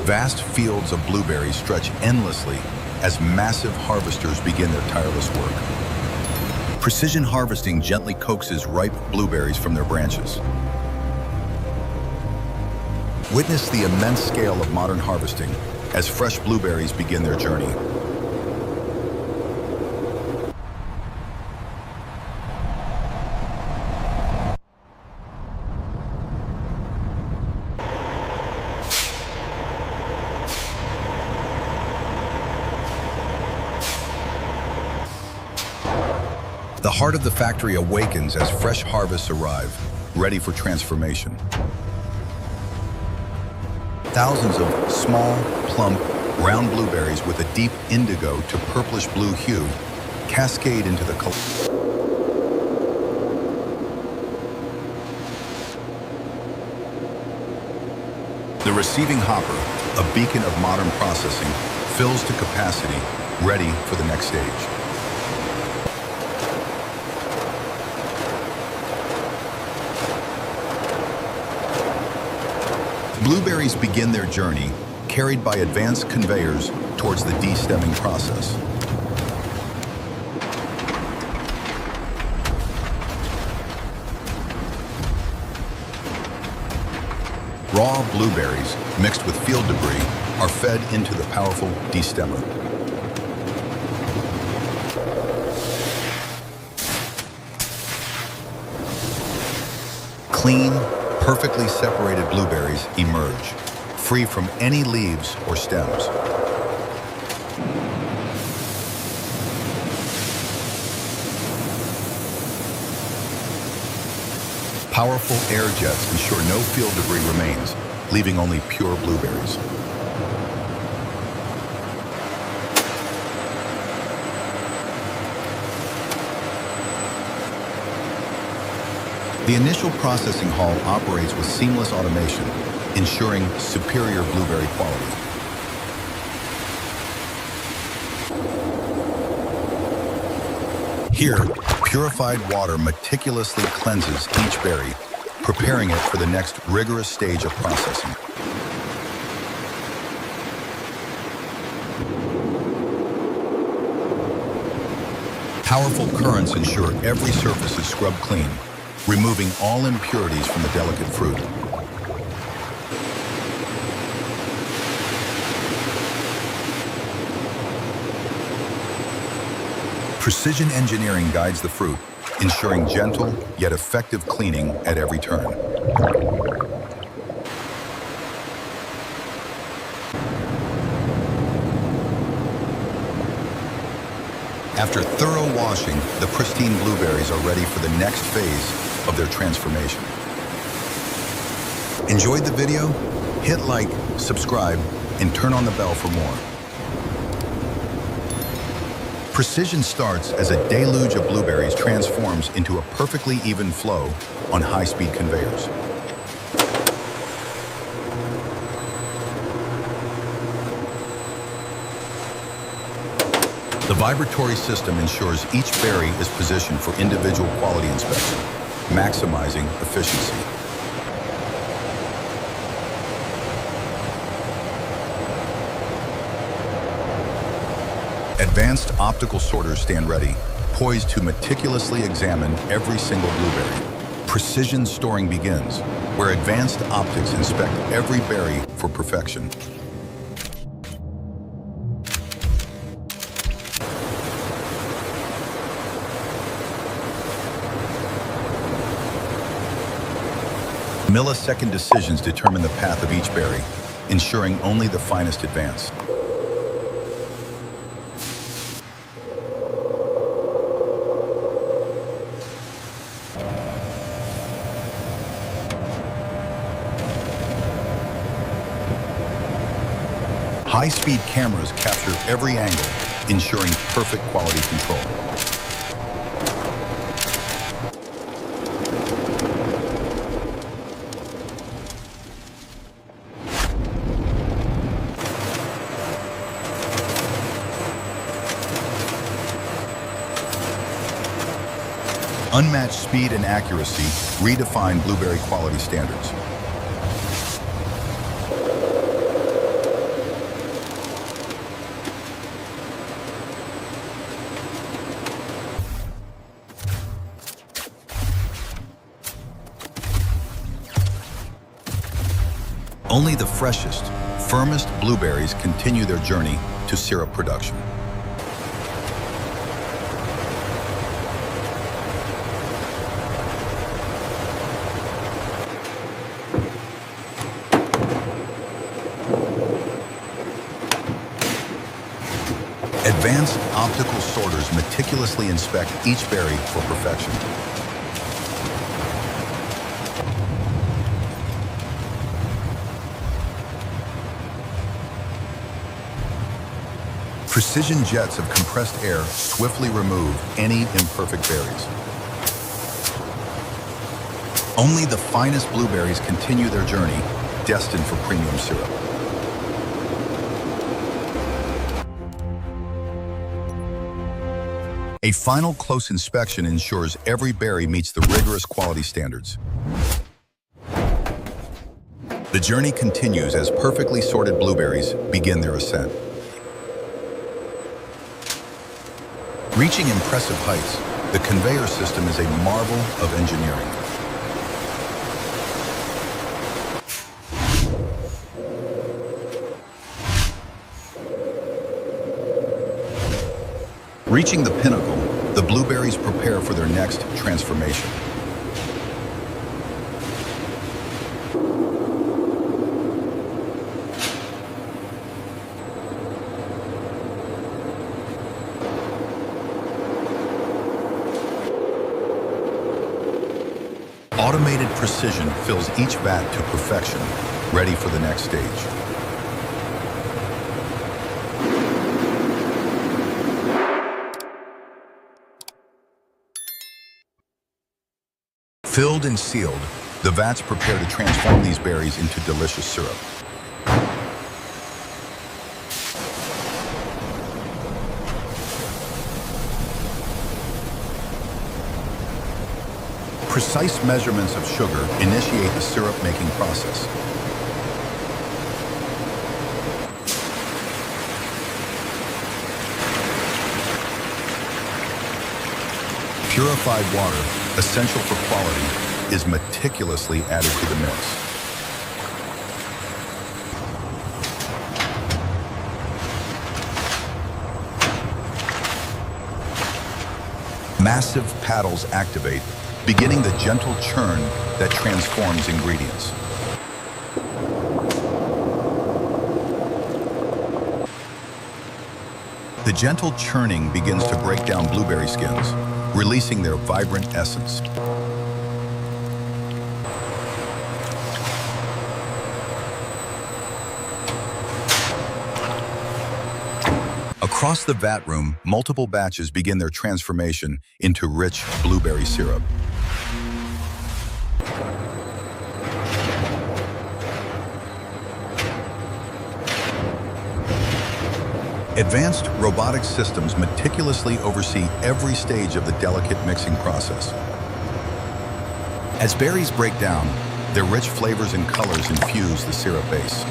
Vast fields of blueberries stretch endlessly as massive harvesters begin their tireless work. Precision harvesting gently coaxes ripe blueberries from their branches. Witness the immense scale of modern harvesting as fresh blueberries begin their journey. The heart of the factory awakens as fresh harvests arrive, ready for transformation. Thousands of small, plump, round blueberries with a deep indigo to purplish blue hue cascade into the The receiving hopper, a beacon of modern processing, fills to capacity, ready for the next stage. Blueberries begin their journey, carried by advanced conveyors towards the de-stemming process. Raw blueberries, mixed with field debris, are fed into the powerful de-stemmer. Clean, perfectly separated blueberries emerge, free from any leaves or stems. Powerful air jets ensure no field debris remains, leaving only pure blueberries. The initial processing hall operates with seamless automation, ensuring superior blueberry quality. Here, purified water meticulously cleanses each berry, preparing it for the next rigorous stage of processing. Powerful currents ensure every surface is scrubbed clean, removing all impurities from the delicate fruit. Precision engineering guides the fruit, ensuring gentle yet effective cleaning at every turn. After thorough washing, the pristine blueberries are ready for the next phase of their transformation. Enjoyed the video? Hit like, subscribe, and turn on the bell for more. Precision starts as a deluge of blueberries transforms into a perfectly even flow on high-speed conveyors. The vibratory system ensures each berry is positioned for individual quality inspection, maximizing efficiency. Advanced optical sorters stand ready, poised to meticulously examine every single blueberry. Precision storing begins, where advanced optics inspect every berry for perfection. Millisecond decisions determine the path of each berry, ensuring only the finest advance. High-speed cameras capture every angle, ensuring perfect quality control. Unmatched speed and accuracy redefine blueberry quality standards. Only the freshest, firmest blueberries continue their journey to syrup production. Advanced optical sorters meticulously inspect each berry for perfection. Precision jets of compressed air swiftly remove any imperfect berries. Only the finest blueberries continue their journey, destined for premium syrup. A final close inspection ensures every berry meets the rigorous quality standards. The journey continues as perfectly sorted blueberries begin their ascent. Reaching impressive heights, the conveyor system is a marvel of engineering. Reaching the pinnacle, the blueberries prepare for their next transformation. Automated precision fills each vat to perfection, ready for the next stage. Filled and sealed, the vats prepare to transform these berries into delicious syrup. Precise measurements of sugar initiate the syrup-making process. Purified water, essential for quality, is meticulously added to the mix. Massive paddles activate, beginning the gentle churn that transforms ingredients. The gentle churning begins to break down blueberry skins, releasing their vibrant essence. Across the vat room, multiple batches begin their transformation into rich blueberry syrup. Advanced robotic systems meticulously oversee every stage of the delicate mixing process. As berries break down, their rich flavors and colors infuse the syrup base.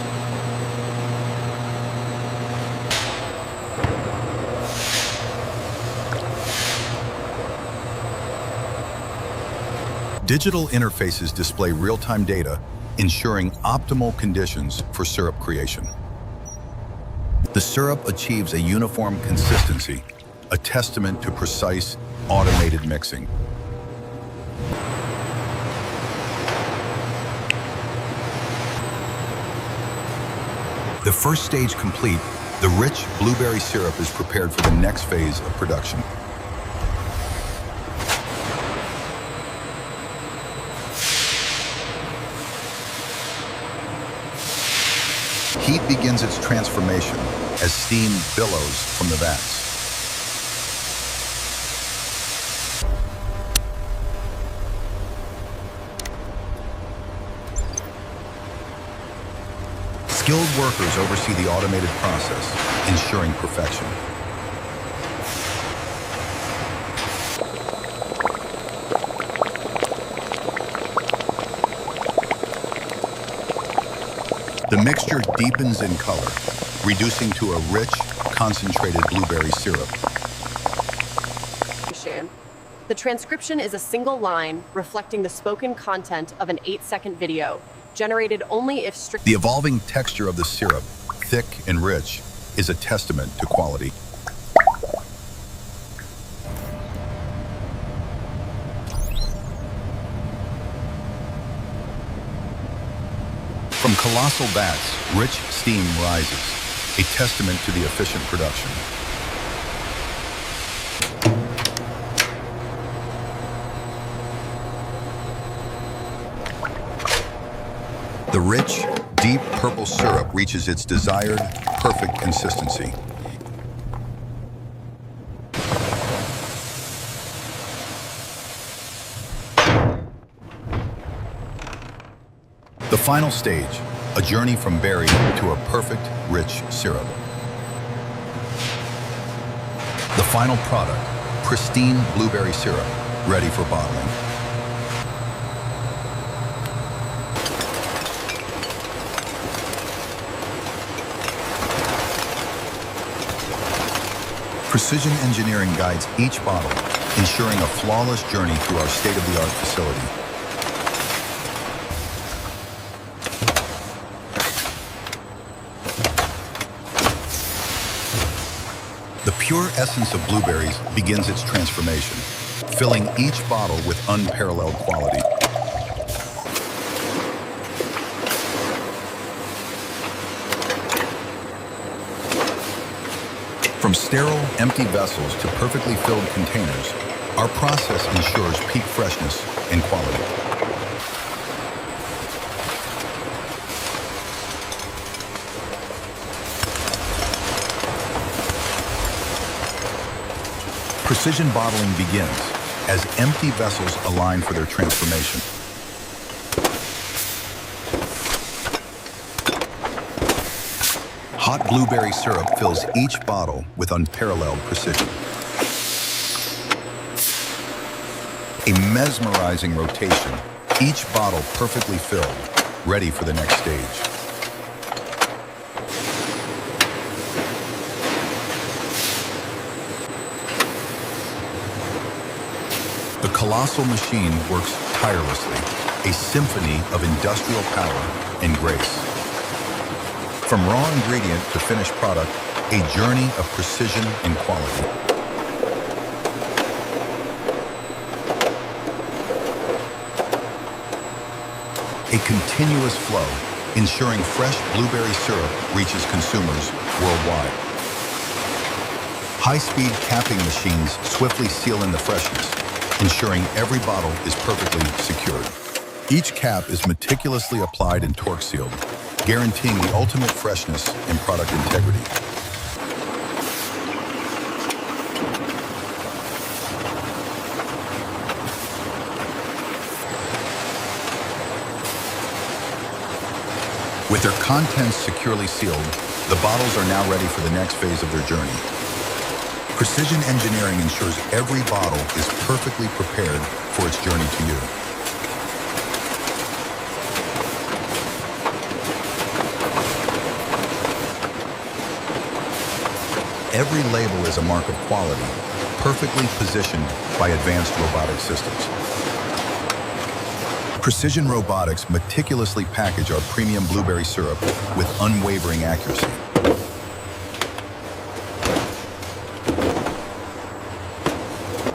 Digital interfaces display real-time data, ensuring optimal conditions for syrup creation. The syrup achieves a uniform consistency, a testament to precise, automated mixing. The first stage complete, the rich blueberry syrup is prepared for the next phase of production. Heat begins its transformation as steam billows from the vats. Skilled workers oversee the automated process, ensuring perfection. The mixture deepens in color, reducing to a rich, concentrated blueberry syrup. The transcription is a single line reflecting the spoken content of an 8-second video, generated only if strict. The evolving texture of the syrup, thick and rich, is a testament to quality. From colossal vats, rich steam rises, a testament to the efficient production. The rich, deep purple syrup reaches its desired, perfect consistency. The final stage, a journey from berry to a perfect, rich syrup. The final product, pristine blueberry syrup, ready for bottling. Precision engineering guides each bottle, ensuring a flawless journey through our state-of-the-art facility. The pure essence of blueberries begins its transformation, filling each bottle with unparalleled quality. From sterile, empty vessels to perfectly filled containers, our process ensures peak freshness and quality. Precision bottling begins as empty vessels align for their transformation. Hot blueberry syrup fills each bottle with unparalleled precision. A mesmerizing rotation, each bottle perfectly filled, ready for the next stage. The colossal machine works tirelessly, a symphony of industrial power and grace. From raw ingredient to finished product, a journey of precision and quality. A continuous flow, ensuring fresh blueberry syrup reaches consumers worldwide. High-speed capping machines swiftly seal in the freshness, ensuring every bottle is perfectly secured. Each cap is meticulously applied and torque sealed, guaranteeing the ultimate freshness and product integrity. With their contents securely sealed, the bottles are now ready for the next phase of their journey. Precision engineering ensures every bottle is perfectly prepared for its journey to you. Every label is a mark of quality, perfectly positioned by advanced robotic systems. Precision robotics meticulously package our premium blueberry syrup with unwavering accuracy.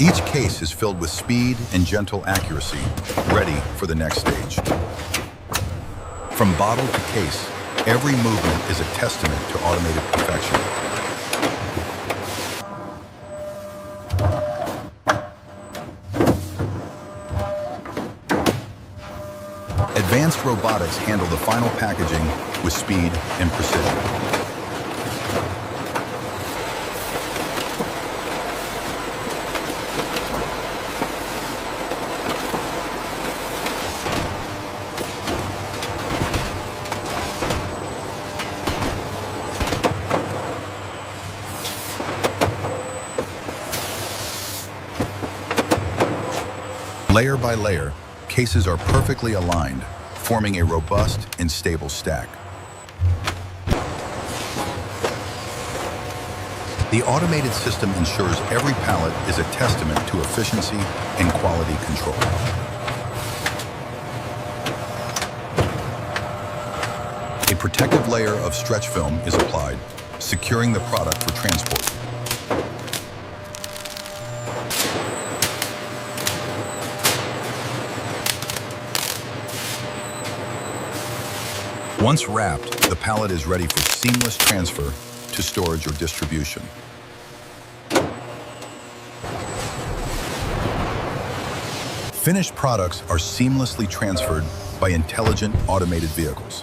Each case is filled with speed and gentle accuracy, ready for the next stage. From bottle to case, every movement is a testament to automated perfection. Advanced robotics handle the final packaging with speed and precision. Layer by layer, cases are perfectly aligned, forming a robust and stable stack. The automated system ensures every pallet is a testament to efficiency and quality control. A protective layer of stretch film is applied, securing the product for transport. Once wrapped, the pallet is ready for seamless transfer to storage or distribution. Finished products are seamlessly transferred by intelligent automated vehicles.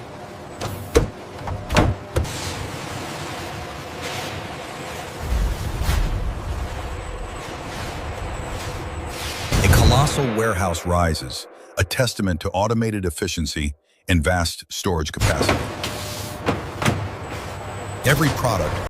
A colossal warehouse rises, a testament to automated efficiency and vast storage capacity. Every product